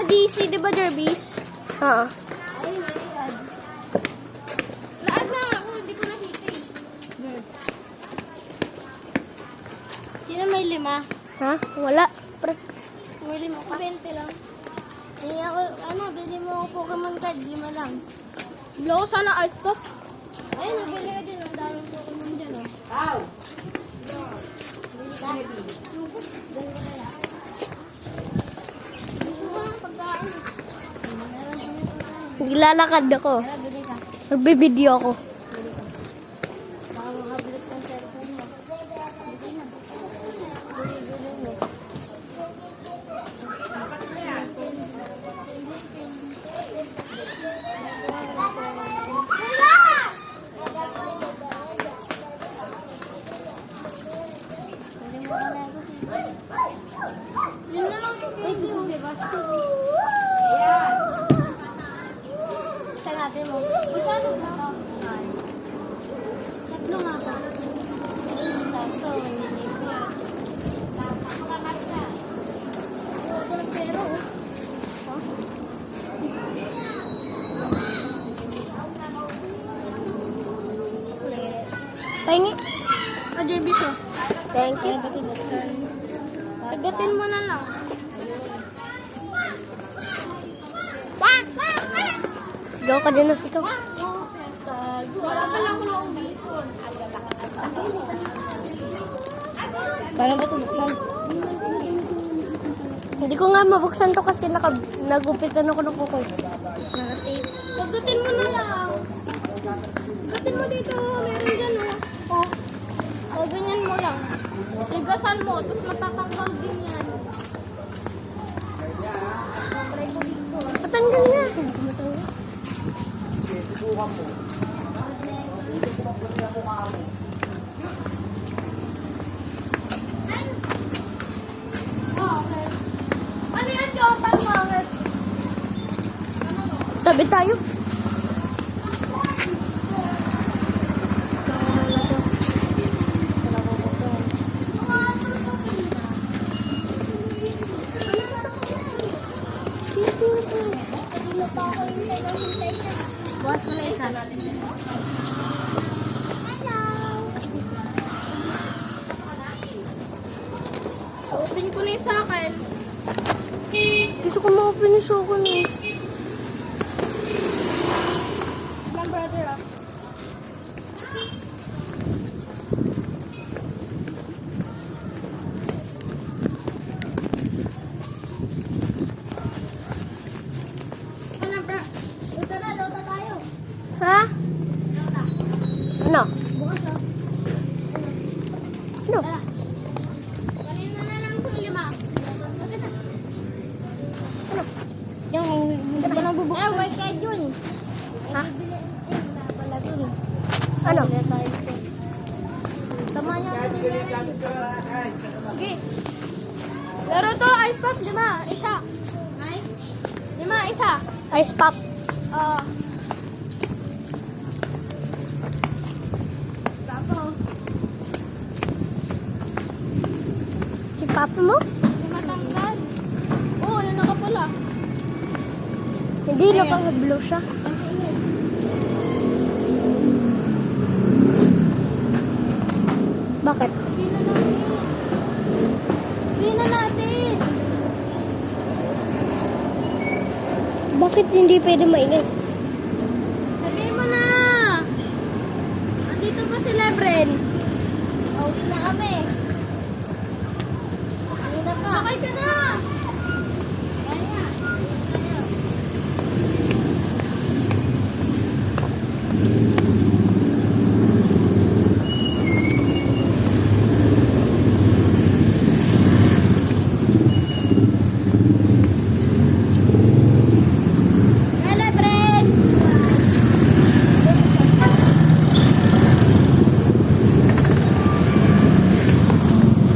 DC, di ba, Jervis? Oo. Ay, may ad. Na-add na ako, hindi ko nakita eh. Sino may 5? Ha? Wala. May 5 ka? 20 lang. Eh, ako, bili mo ako Pokemon card, 5 lang. Blow sana ice pop. Ay, nabili ka din. Ang daming Pokemon dyan, oh. Wow! Bili ka? Ganda na lang. Naglalakad ako. Bili ka. Nagbibideo ako. Baka makabilis ng cellphone mo. Bili na. Bili mo. Yun na lang ito video. Basta. Ayan. Sa natin mo. Magkano ba ito? 3 nga ba? Ito, nilipin. Pero, Pahingi. Jervis, oh. Thank you. Pagdating mo na lang. Gaw ka din na sito. Wala pa lang kulong. Paano ba ito buksan? Hindi ko nga mabuksan to kasi nagupitan ako ng kuko. Pagdating mo na lang. Pagdating mo dito. Meron dyan, oh. Oh, ganyan mo lang. Ligasan mo, tapos matatanggal din yan. Patanggal na. Oh, okay. Ano yan, Jopan, bakit? Tabi tayo. Bukas mo na isa. Open ko na yung sa akin. Gusto ko ma-open yung suko niya. My brother, ah. Ano, bro? Luta tayo. Ha? Luta. Ano? Bukas, ah. Ano? Tara. Kanina na lang ito, 5. Yung hindi ba nang bubuksan? Eh, white card yun. Ha? Wala dun. Ano? Wala tayo dito. Tama niya. Sige. Laro to, ice pop, 5. Isa. Ay? 5, isa. Ice pop. Oo. Papo. Si papa mo? Matanggal. Oo, yun nakapula. Hindi, napang-blow siya. Bakit? Hindi na natin. Bakit hindi pwede mainis?